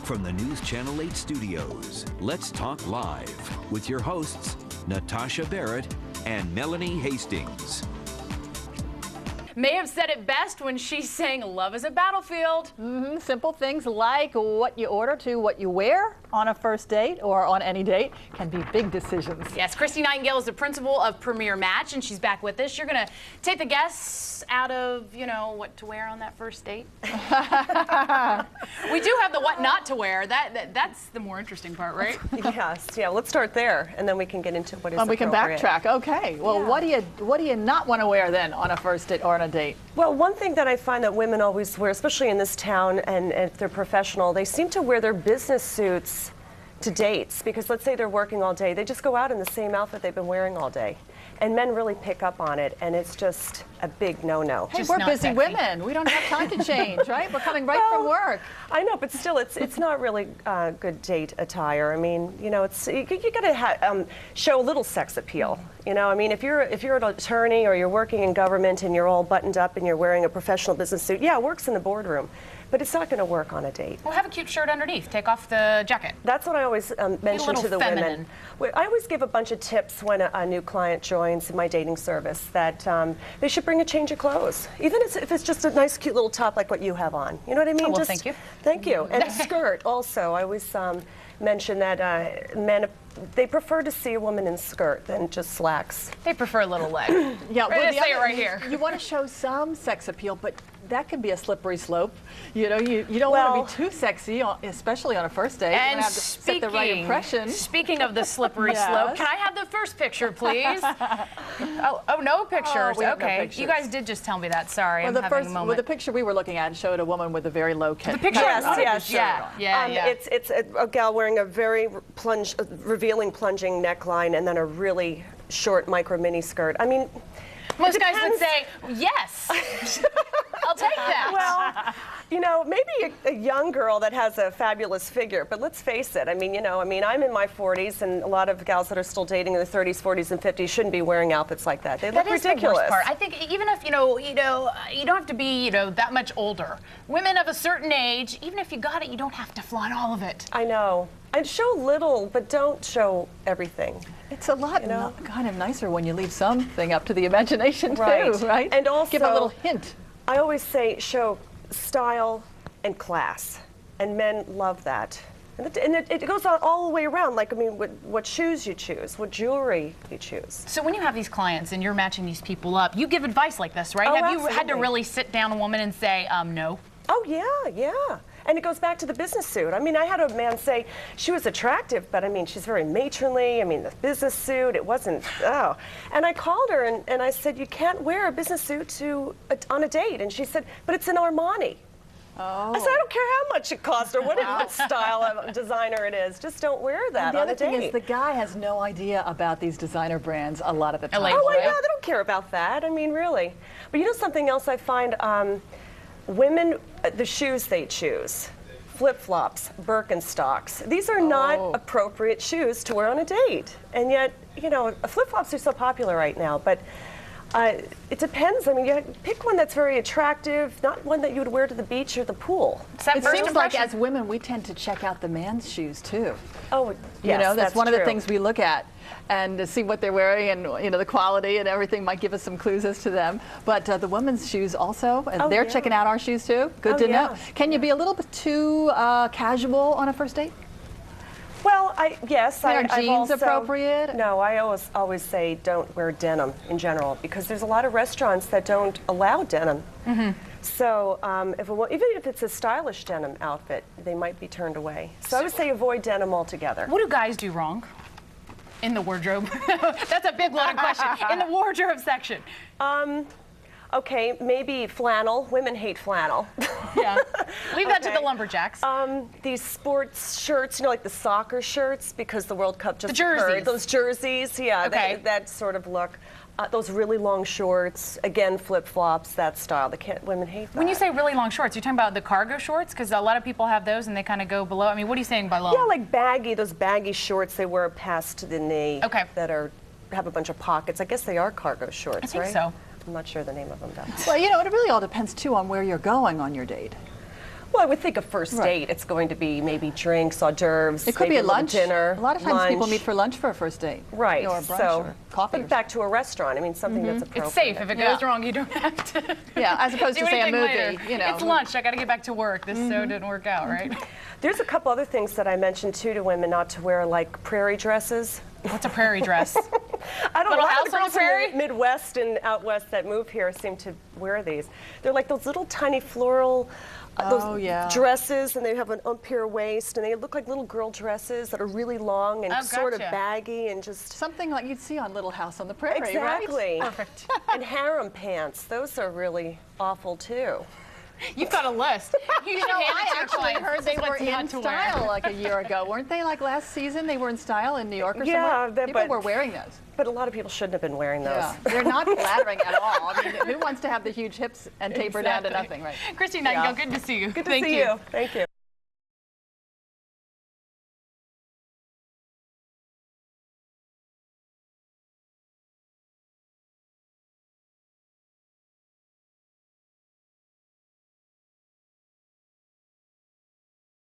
From the News Channel 8 studios, let's talk live with your hosts, Natasha Barrett and Melanie Hastings. May have said it best when she's saying love is a battlefield. Simple things like what you order to what you wear on a first date or on any date can be big decisions. Yes, Christie Nightingale is the principal of Premier Match, and she's back with us. You're going to take the guests out of, you know, what to wear on that first date. We do have the what not to wear. That's the more interesting part, right? Yes, yeah. Let's start there, and then we can get into what is we can backtrack. Okay. Well, yeah. what do you not want to wear then on a first date or on a date? Well, one thing that I find that women always wear, especially in this town, and if they're professional, they seem to wear their business suits to dates, because let's say they're working all day, they just go out in the same outfit they've been wearing all day. And men really pick up on it, and it's just a big no-no. Hey, we're busy women. We don't have time to change, right? We're coming right from work. I know, but still, it's not really good date attire. I mean, you know, you got to show a little sex appeal. You know, I mean, if you're an attorney or you're working in government and you're all buttoned up and you're wearing a professional business suit, yeah, it works in the boardroom. But it's not going to work on a date. Well, have a cute shirt underneath. Take off the jacket. That's what I always mention to the women. I always give a bunch of tips when a new client joins my dating service that they should bring a change of clothes, even if it's just a nice, cute little top like what you have on. You know what I mean? Oh, well, thank you. Thank you. And a skirt also. I always mention that men, they prefer to see a woman in skirt than just slacks. They prefer a little leg. Yeah, well, say it right here. You want to show some sex appeal, but that can be a slippery slope. You know, you don't want to be too sexy, especially on a first date. And you have to set the right impression. Speaking of the slippery slope, can I have the first picture, please? oh, no pictures. We have okay, no pictures. You guys did just tell me that. Sorry, well, I'm having a moment. Well, the picture we were looking at showed a woman with a very low cut. The picture, yes. Yeah. It's a gal wearing a very revealing plunging neckline and then a really short micro mini skirt. I mean, most guys would say yes. I'll take that. Well, you know, maybe a young girl that has a fabulous figure, but let's face it. I mean, you know, I'm in my 40s, and a lot of gals that are still dating in their 30s, 40s, and 50s shouldn't be wearing outfits like that. They look ridiculous. That is the worst part. I think even if you don't have to be that much older. Women of a certain age, even if you got it, you don't have to flaunt all of it. I know. I'd show little, but don't show everything. It's a lot kind of nicer when you leave something up to the imagination too, right? And also give a little hint. I always say show style and class, and men love that. And it goes on all the way around. Like, I mean, what shoes you choose, what jewelry you choose. So when you have these clients and you're matching these people up, you give advice like this, right? Oh, have absolutely. you had to really sit down a woman and say, no? Oh, yeah. And it goes back to the business suit. I mean, I had a man say she was attractive, but I mean, she's very matronly. I mean, the business suit, it wasn't, oh. And I called her and I said, you can't wear a business suit on a date. And she said, but it's an Armani. Oh. I said, I don't care how much it costs or what style of designer it is. Just don't wear that on a date. The other thing is the guy has no idea about these designer brands a lot of the time. Oh, I know. They don't care about that. I mean, really. But you know something else I find? Women, the shoes they choose, flip-flops, Birkenstocks, these are not appropriate shoes to wear on a date. And yet, you know, flip-flops are so popular right now, but it depends. I mean, you pick one that's very attractive, not one that you would wear to the beach or the pool. It seems like as women, we tend to check out the man's shoes too. Oh, yes, you know, that's one true. of the things we look at, and to see what they're wearing, and you know, the quality and everything might give us some clues as to them. But the women's shoes also, and they're checking out our shoes too. Good to know. Can you be a little bit too casual on a first date? Well, yes. Are jeans appropriate? No, I always say don't wear denim in general, because there's a lot of restaurants that don't allow denim. So even if it's a stylish denim outfit, they might be turned away. So I would say avoid denim altogether. What do guys do wrong in the wardrobe? That's a big loaded question. In the wardrobe section. Okay, maybe flannel. Women hate flannel. Yeah. Leave that to the lumberjacks. These sports shirts, you know, like the soccer shirts, because the World Cup just occurred. Those jerseys, yeah, that sort of look. Those really long shorts, again, flip-flops, that style. Women hate that. When you say really long shorts, you're talking about the cargo shorts? Because a lot of people have those and they kind of go below. I mean, what are you saying by long? Yeah, like those baggy shorts they wear past the knee. Okay. That have a bunch of pockets. I guess they are cargo shorts, right? I think so. I'm not sure the name of them, though. Well, you know, it really all depends, too, on where you're going on your date. Well, I would think a first date, it's going to be maybe drinks, hors d'oeuvres. It could be a little lunch. dinner. A lot of times lunch. people meet for lunch for a first date. Right. Or brunch so, or coffee. but back to a restaurant. I mean, something that's appropriate. It's safe. If it goes wrong, you don't have to. Yeah, as opposed do to say a anything movie. later. You know. It's lunch. I got to get back to work. This so didn't work out, right? There's a couple other things that I mentioned too to women not to wear, like prairie dresses. What's a prairie dress? I don't know. Little A lot house of the on the girls in prairie? the Midwest and out west that move here seem to wear these. They're like those little tiny floral dresses, and they have an up here waist, and they look like little girl dresses that are really long and sort of baggy and just something like you'd see on Little House on the Prairie, exactly. right? Perfect. And harem pants. Those are really awful too. You've got a list. You should hand it to I your actually clients. heard This they is were what's not in to wear. style like a year ago. Weren't they like last season? They were in style in New York or Yeah, somewhere? People were wearing those. But a lot of people shouldn't have been wearing those. Yeah. They're not flattering at all. I mean, who wants to have the huge hips and taper down to nothing, right? Christie Nightingale, good to see you. Good to see you. Thank you.